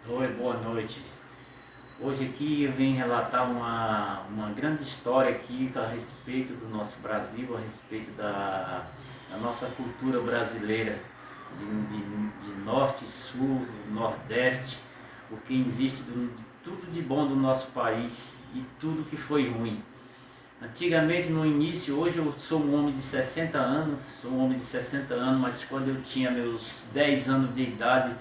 Oi, boa noite. Hoje aqui eu vim relatar uma grande história aqui a respeito do nosso Brasil, a respeito da nossa cultura brasileira, de norte, sul, nordeste, o que existe de tudo de bom do nosso país e tudo que foi ruim. Antigamente, no início, hoje eu sou um homem de 60 anos, mas quando eu tinha meus 10 anos de idade,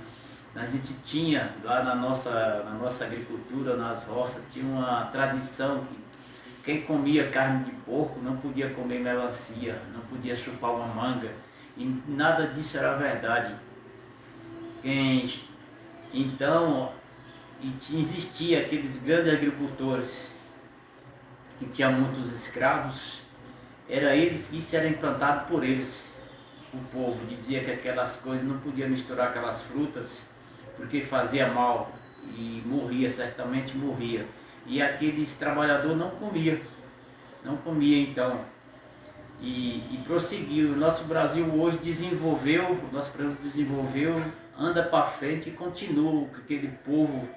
a gente tinha lá na nossa agricultura, nas roças, tinha uma tradição que quem comia carne de porco não podia comer melancia, não podia chupar uma manga, e nada disso era verdade. Quem, então, existia aqueles grandes agricultores que tinham muitos escravos, era eles, isso era implantado por eles. O povo dizia que aquelas coisas não podia misturar aquelas frutas porque fazia mal e morria, certamente morria. E aqueles trabalhadores não comia então. E prosseguiu. O nosso Brasil hoje desenvolveu, anda para frente e continua com aquele povo,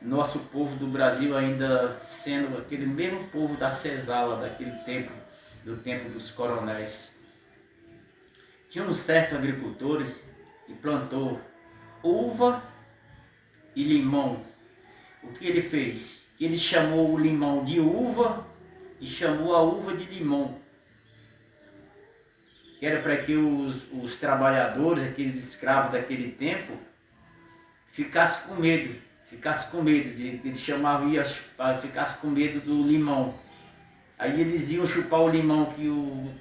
nosso povo do Brasil ainda sendo aquele mesmo povo da senzala daquele tempo, do tempo dos coronéis. Tinha um certo agricultor e plantou uva e limão. O que ele fez? Ele chamou o limão de uva e chamou a uva de limão, que era para que os trabalhadores, aqueles escravos daquele tempo, ficassem com medo, ele chamava, ficasse com medo do limão. Aí eles iam chupar o limão que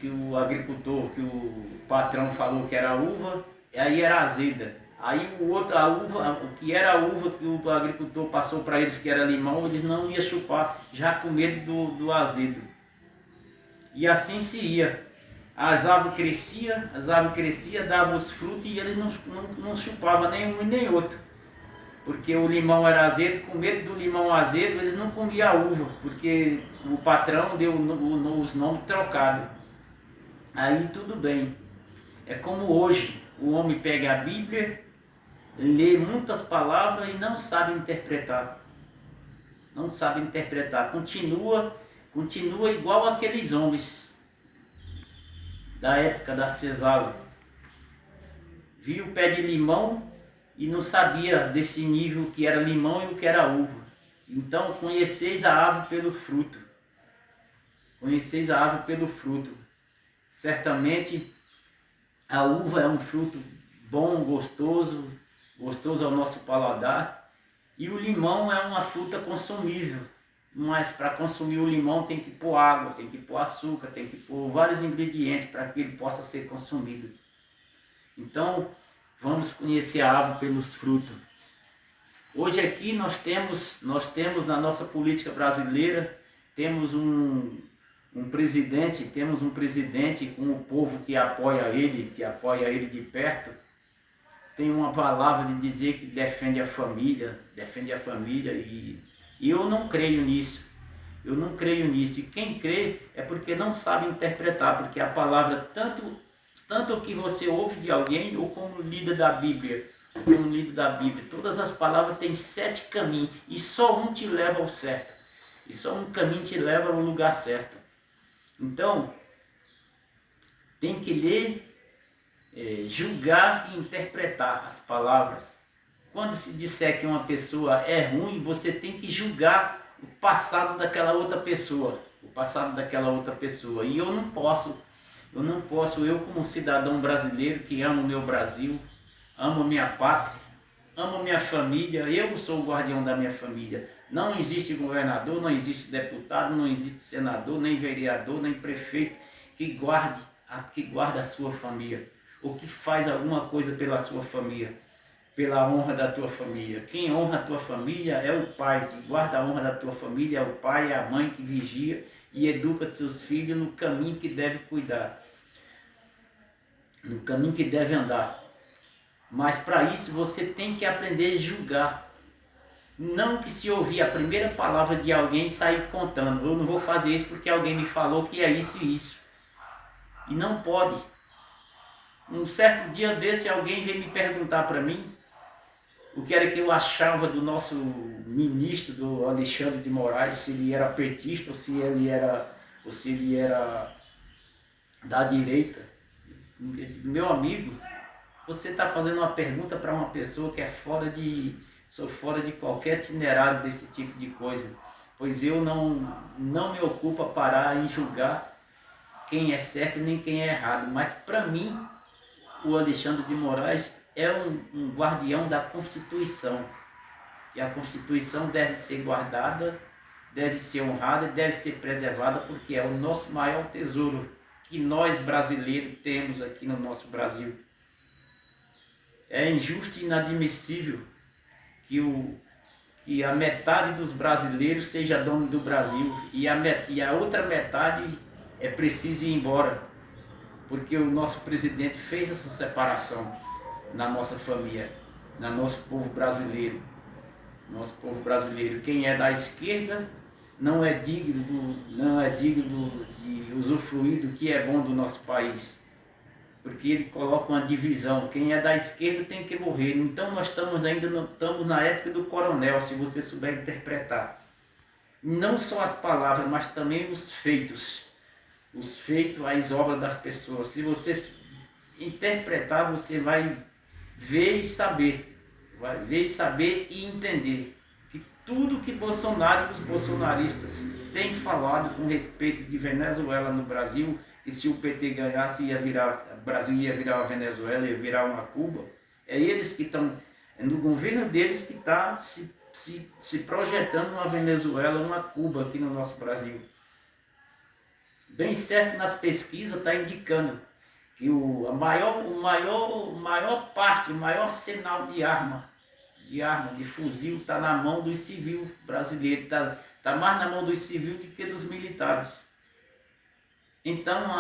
o agricultor, que o patrão falou que era uva, e aí era azeda. Aí o outro, a uva, o que era a uva que o agricultor passou para eles que era limão, eles não iam chupar, já com medo do azedo. E assim se ia. As árvores cresciam, davam os frutos e eles não chupavam nem um nem outro. Porque o limão era azedo, com medo do limão azedo, eles não comiam a uva, porque o patrão deu os nomes trocados. Aí tudo bem. É como hoje, o homem pega a Bíblia, lê muitas palavras e não sabe interpretar. Não sabe interpretar. Continua igual aqueles homens da época da senzala. Viu o pé de limão e não sabia desse nível que era limão e o que era uva. Então conheceis a árvore pelo fruto. Conheceis a árvore pelo fruto. Certamente a uva é um fruto bom, gostoso ao nosso paladar. E o limão é uma fruta consumível. Mas para consumir o limão tem que pôr água, tem que pôr açúcar, tem que pôr vários ingredientes para que ele possa ser consumido. Então, vamos conhecer a árvore pelos frutos. Hoje aqui nós temos na nossa política brasileira, temos um presidente com o povo que apoia ele de perto. Tem uma palavra de dizer que defende a família e eu não creio nisso. Eu não creio nisso. E quem crê é porque não sabe interpretar, porque a palavra, tanto o que você ouve de alguém ou como lida da Bíblia, todas as palavras têm 7 caminhos e só um te leva ao certo. E só um caminho te leva ao lugar certo. Então, tem que ler, julgar e interpretar as palavras. Quando se disser que uma pessoa é ruim, você tem que julgar o passado daquela outra pessoa. E eu como cidadão brasileiro que amo o meu Brasil, amo minha pátria, amo minha família, eu sou o guardião da minha família. Não existe governador, não existe deputado, não existe senador, nem vereador, nem prefeito que guarde a sua família, ou que faz alguma coisa pela sua família, pela honra da tua família. Quem honra a tua família é o pai, que guarda a honra da tua família é o pai, é a mãe que vigia e educa seus filhos no caminho que deve cuidar, no caminho que deve andar. Mas para isso você tem que aprender a julgar. Não que se ouvir a primeira palavra de alguém e sair contando. Eu não vou fazer isso porque alguém me falou que é isso e isso. E não pode. Um certo dia desse alguém veio me perguntar para mim o que era que eu achava do nosso ministro, do Alexandre de Moraes, se ele era petista ou se ele era da direita. Meu amigo, você está fazendo uma pergunta para uma pessoa que sou fora de qualquer itinerário desse tipo de coisa, pois eu não me ocupo a parar em julgar quem é certo nem quem é errado, mas para mim o Alexandre de Moraes é um guardião da Constituição, e a Constituição deve ser guardada, deve ser honrada, deve ser preservada, porque é o nosso maior tesouro que nós brasileiros temos aqui no nosso Brasil. É injusto e inadmissível que a metade dos brasileiros seja dono do Brasil e a outra metade é preciso ir embora, porque o nosso presidente fez essa separação na nossa família, no nosso povo brasileiro. Nosso povo brasileiro, quem é da esquerda não é digno de usufruir do que é bom do nosso país, porque ele coloca uma divisão. Quem é da esquerda tem que morrer. Então nós estamos na época do coronel, se você souber interpretar. Não só as palavras, mas também os feitos, as obras das pessoas. Se você interpretar, você vai ver e saber, e entender que tudo que Bolsonaro e os bolsonaristas têm falado com respeito de Venezuela no Brasil, que se o PT ganhasse o Brasil ia virar uma Venezuela, ia virar uma Cuba, é eles que estão, é no governo deles que está se projetando uma Venezuela, uma Cuba aqui no nosso Brasil. Bem certo, nas pesquisas está indicando que o maior sinal de arma, de fuzil, está na mão dos civis brasileiros, está mais na mão dos civis do que dos militares. Então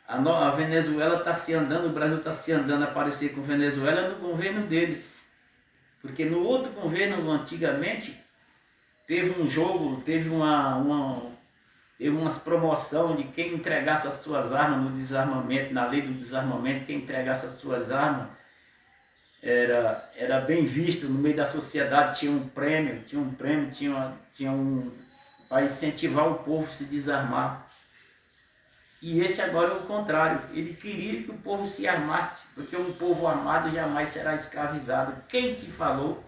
a Venezuela está se andando, o Brasil está se andando a parecer com a Venezuela no governo deles. Porque no outro governo, antigamente, teve um jogo, teve umas promoção de quem entregasse as suas armas no desarmamento, na lei do desarmamento, quem entregasse as suas armas era bem visto no meio da sociedade, tinha um prêmio para incentivar o povo a se desarmar. E esse agora é o contrário, ele queria que o povo se armasse, porque um povo armado jamais será escravizado. Quem te falou?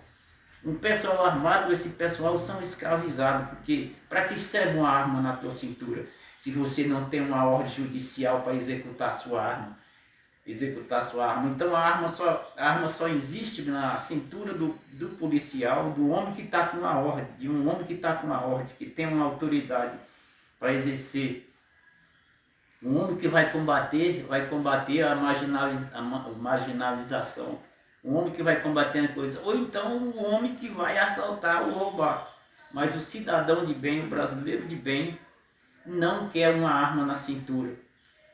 Um pessoal armado, esse pessoal são escravizados, porque para que serve uma arma na tua cintura, se você não tem uma ordem judicial para executar a sua arma? Então a arma só existe na cintura do policial, do homem que está com a ordem, que tem uma autoridade para exercer. Um homem que vai combater a marginalização. Um homem que vai combater a coisa. Ou então um homem que vai assaltar ou roubar. Mas o cidadão de bem, o brasileiro de bem, não quer uma arma na cintura.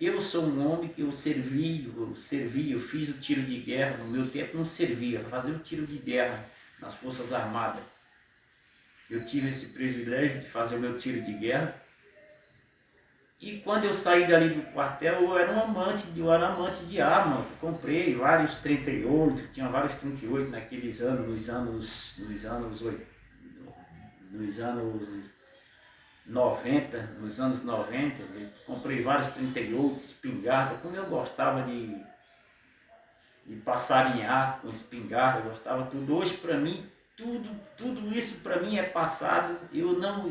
Eu sou um homem que eu fiz o tiro de guerra. No meu tempo não servia, fazer o tiro de guerra nas Forças Armadas. Eu tive esse privilégio de fazer o meu tiro de guerra. E quando eu saí dali do quartel, eu era um amante de arma. Comprei vários 38, tinha vários 38 naqueles anos, nos anos 90, comprei vários 38, espingarda, como eu gostava de passarinhar com espingarda, eu gostava tudo. Hoje para mim, tudo isso para mim é passado. Eu não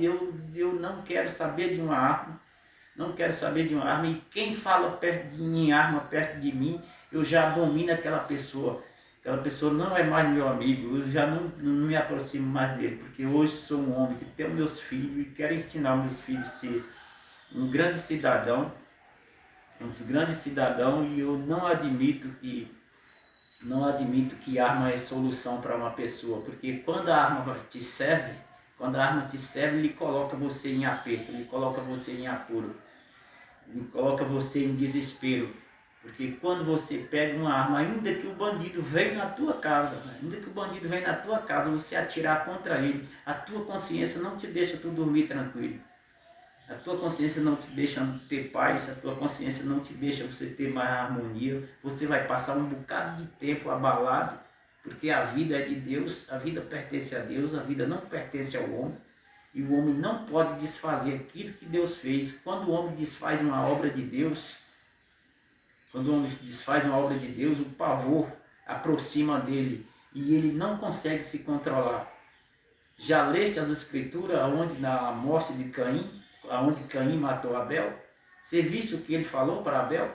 quero saber de uma arma. Não quero saber de uma arma, e quem fala perto de mim, arma perto de mim, eu já abomino aquela pessoa. Aquela pessoa não é mais meu amigo, eu já não me aproximo mais dele, porque hoje sou um homem que tenho meus filhos e quero ensinar meus filhos a ser um grande cidadão, e eu não admito que arma é solução para uma pessoa, porque quando a arma te serve, ele coloca você em aperto, ele coloca você em apuro. Ele coloca você em desespero, porque quando você pega uma arma, ainda que o bandido venha na tua casa, você atirar contra ele, a tua consciência não te deixa tu dormir tranquilo, a tua consciência não te deixa ter paz, a tua consciência não te deixa você ter mais harmonia, você vai passar um bocado de tempo abalado, Porque a vida é de Deus, a vida pertence a Deus, a vida não pertence ao homem. E o homem não pode desfazer aquilo que Deus fez. Quando o homem desfaz uma obra de Deus, quando o homem desfaz uma obra de Deus, o pavor aproxima dele e ele não consegue se controlar. Já leste as escrituras onde na morte de Caim, onde Caim matou Abel? Você visse o que ele falou para Abel?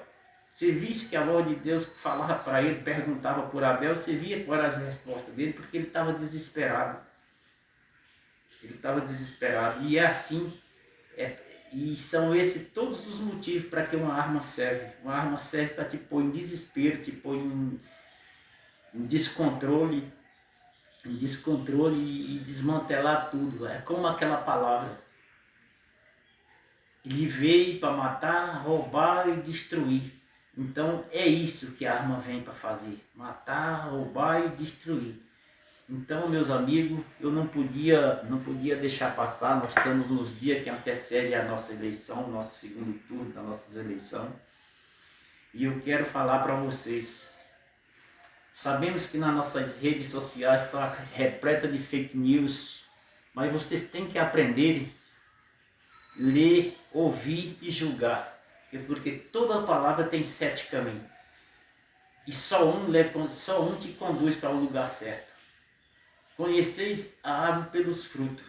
Você visse que a voz de Deus falava para ele, perguntava por Abel, você via qual era as respostas dele, porque ele estava desesperado. Ele estava desesperado. E é assim, e são esses todos os motivos para que uma arma serve. Uma arma serve para te pôr em desespero, te pôr em descontrole, e desmantelar tudo. É como aquela palavra. Ele veio para matar, roubar e destruir. Então é isso que a arma vem para fazer. Matar, roubar e destruir. Então, meus amigos, eu não podia deixar passar. Nós estamos nos dias que antecedem a nossa eleição, nosso segundo turno da nossa eleição. E eu quero falar para vocês. Sabemos que nas nossas redes sociais está repleta de fake news, mas vocês têm que aprender, ler, ouvir e julgar. Porque toda palavra tem 7 caminhos. E só um te conduz para o lugar certo. Conheceis a árvore pelos frutos.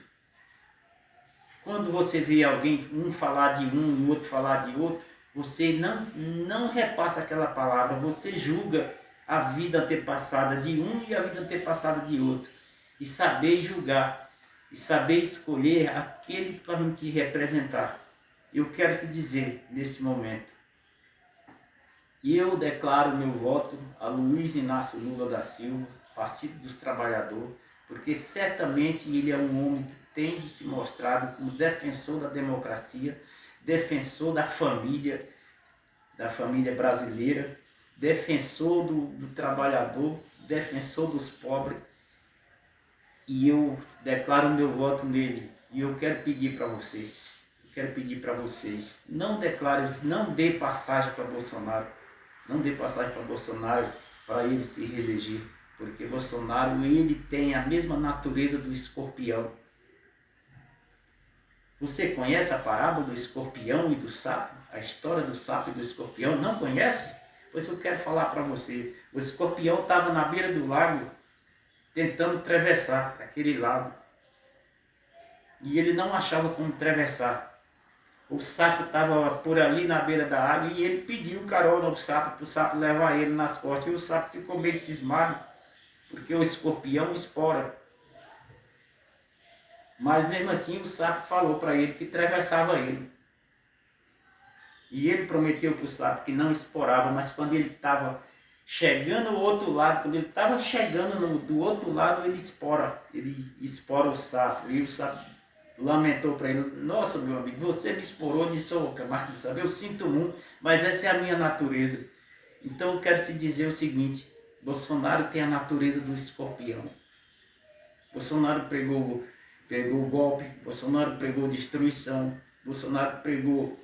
Quando você vê alguém, um falar de um, o outro falar de outro, você não repassa aquela palavra, você julga a vida antepassada de um e a vida antepassada de outro. E saber julgar, e saber escolher aquele para te representar. Eu quero te dizer nesse momento, eu declaro meu voto a Luiz Inácio Lula da Silva, Partido dos Trabalhadores, porque certamente ele é um homem que tem se mostrado como defensor da democracia, defensor da família brasileira, defensor do trabalhador, defensor dos pobres. E eu declaro meu voto nele. E eu quero pedir para vocês, não dê passagem para Bolsonaro, para ele se reeleger. Porque Bolsonaro, ele tem a mesma natureza do escorpião. Você conhece a parábola do escorpião e do sapo? A história do sapo e do escorpião? Não conhece? Pois eu quero falar para você. O escorpião estava na beira do lago, tentando atravessar aquele lago. E ele não achava como atravessar. O sapo estava por ali na beira da água e ele pediu carona ao sapo, para o sapo levar ele nas costas. E o sapo ficou meio cismado, porque o escorpião espora. Mas mesmo assim o sapo falou para ele que atravessava ele. E ele prometeu para o sapo que não esporava, mas quando ele estava chegando ao outro lado, do outro lado, ele espora o sapo. E o sapo lamentou para ele: nossa, meu amigo, você me esporou, me soca, mas sabe, eu sinto muito, mas essa é a minha natureza. Então eu quero te dizer o seguinte: Bolsonaro tem a natureza do escorpião. Bolsonaro pregou golpe, Bolsonaro pregou destruição, Bolsonaro pregou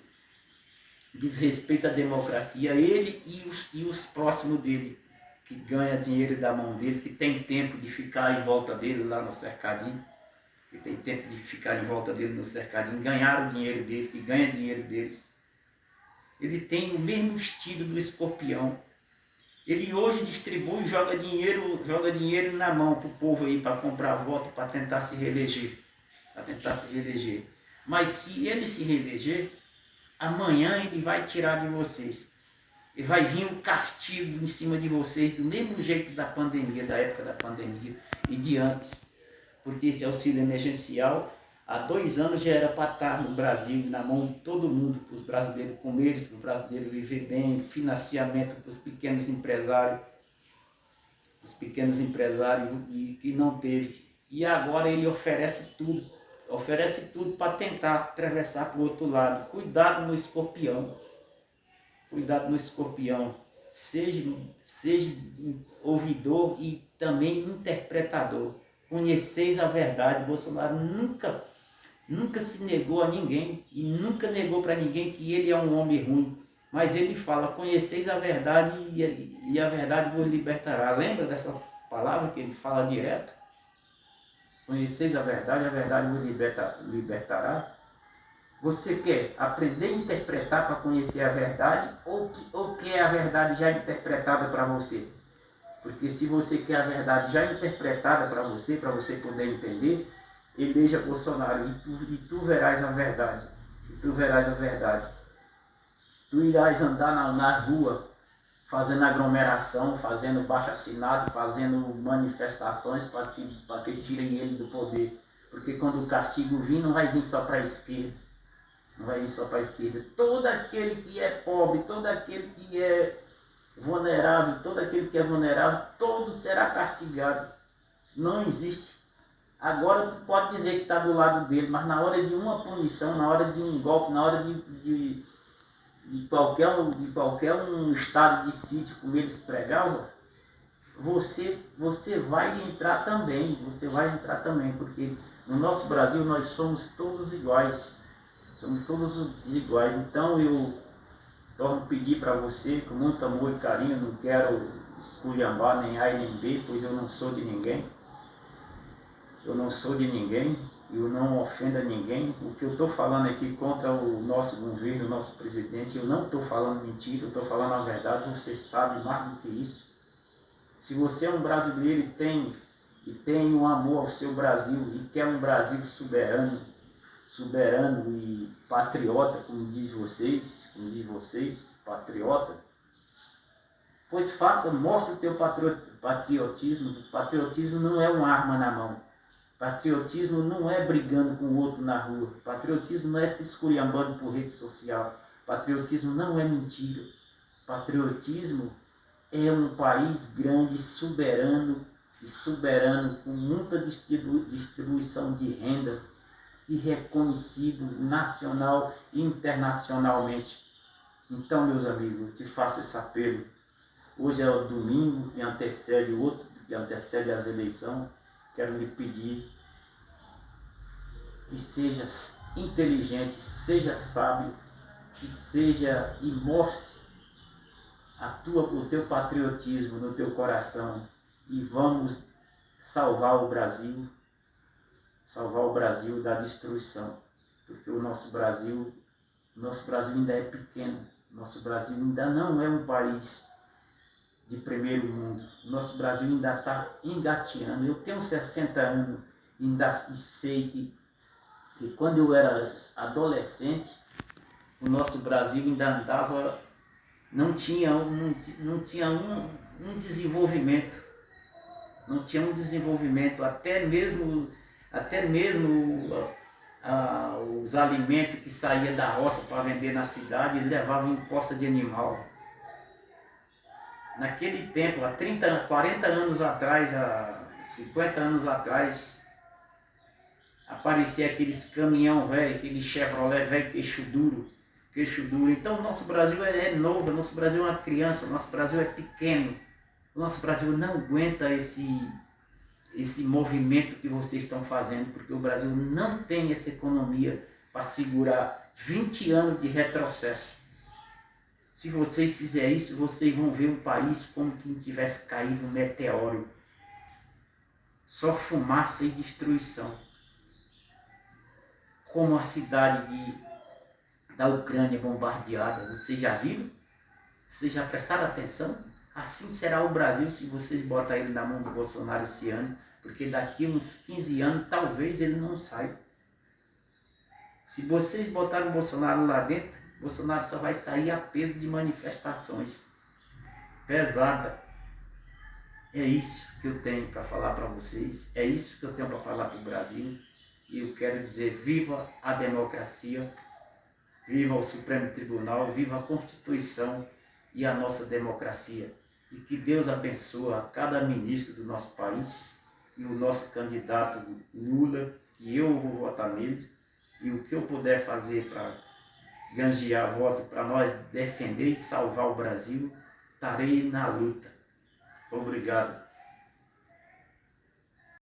desrespeito à democracia, ele e os próximos dele, que ganha dinheiro da mão dele, que tem tempo de ficar em volta dele lá no cercadinho, ganhar o dinheiro deles, que ganha dinheiro deles. Ele tem o mesmo estilo do escorpião. Ele hoje distribui, joga dinheiro na mão para o povo aí, para comprar voto, para tentar se reeleger. Mas se ele se reeleger, amanhã ele vai tirar de vocês. E vai vir um castigo em cima de vocês, do mesmo jeito da pandemia, da época da pandemia e de antes. Porque esse auxílio emergencial, há 2 anos já era para estar no Brasil, na mão de todo mundo, para os brasileiros comerem, para os brasileiros viver bem, financiamento para os pequenos empresários, e que não teve. E agora ele oferece tudo para tentar atravessar para o outro lado. Cuidado no escorpião. Seja ouvidor e também interpretador. Conheceis a verdade. Bolsonaro nunca se negou a ninguém e nunca negou para ninguém que ele é um homem ruim. Mas ele fala: conheceis a verdade e a verdade vos libertará. Lembra palavra que ele fala direto. Conheceis a verdade vos libertará. Você quer aprender a interpretar para conhecer a verdade ou quer a verdade já interpretada para você? Porque se você quer a verdade já interpretada para você poder entender, eleja Bolsonaro e tu verás a verdade. E tu verás a verdade. Tu irás andar na rua fazendo aglomeração, fazendo baixo-assinado, fazendo manifestações para que tirem ele do poder. Porque quando o castigo vir, não vai vir só para a esquerda. Não vai vir só para a esquerda. Todo aquele que é pobre, todo aquele que é vulnerável, todo aquele que é vulnerável, todo será castigado. Não existe. Agora tu pode dizer que está do lado dele, mas na hora de uma punição, na hora de um golpe, na hora de qualquer um estado de sítio, como eles pregavam, você vai entrar também, porque no nosso Brasil nós somos todos iguais, então eu torno a pedir para você, com muito amor e carinho, não quero esculhambar nem A nem B, pois eu não sou de ninguém, eu não ofendo a ninguém. O que eu estou falando aqui contra o nosso governo, o nosso presidente, eu não estou falando mentira, eu estou falando a verdade, você sabe mais do que isso. Se você é um brasileiro e tem um amor ao seu Brasil e quer um Brasil soberano e patriota, como diz vocês, patriota, pois mostre o teu patriotismo. Patriotismo não é uma arma na mão. Patriotismo não é brigando com o outro na rua. Patriotismo não é se esculhambando por rede social. Patriotismo não é mentira. Patriotismo é um país grande, soberano com muita distribuição de renda e reconhecido nacional e internacionalmente. Então, meus amigos, eu te faço esse apelo. Hoje é o domingo que antecede as eleições. Quero lhe pedir que sejas inteligente, seja sábio e mostre o teu patriotismo no teu coração e vamos salvar o Brasil da destruição, porque o nosso Brasil ainda é pequeno, nosso Brasil ainda não é um país de primeiro mundo, o nosso Brasil ainda está engateando. Eu tenho 60 anos e sei que quando eu era adolescente, o nosso Brasil ainda andava, não tinha um desenvolvimento, até mesmo os alimentos que saíam da roça para vender na cidade, eles levavam em costa de animal. Naquele tempo, há 30, 40 anos atrás, há 50 anos atrás, aparecia aqueles caminhão velho, aquele Chevrolet velho, queixo duro. Então o nosso Brasil é novo, o nosso Brasil é uma criança, o nosso Brasil é pequeno. O nosso Brasil não aguenta esse movimento que vocês estão fazendo, porque o Brasil não tem essa economia para segurar 20 anos de retrocesso. Se vocês fizerem isso, vocês vão ver um país como quem tivesse caído um meteoro. Só fumaça e destruição. Como a cidade da Ucrânia bombardeada. Vocês já viram? Vocês já prestaram atenção? Assim será o Brasil se vocês botarem ele na mão do Bolsonaro esse ano. Porque daqui uns 15 anos, talvez ele não saia. Se vocês botarem o Bolsonaro lá dentro, Bolsonaro só vai sair a peso de manifestações pesada. É isso que eu tenho para falar para vocês, é isso que eu tenho para falar para o Brasil. E eu quero dizer, viva a democracia, viva o Supremo Tribunal, viva a Constituição e a nossa democracia. E que Deus abençoe a cada ministro do nosso país e o nosso candidato Lula, que eu vou votar nele. E o que eu puder fazer para ganjear voto para nós defender e salvar o Brasil, estarei na luta. Obrigado.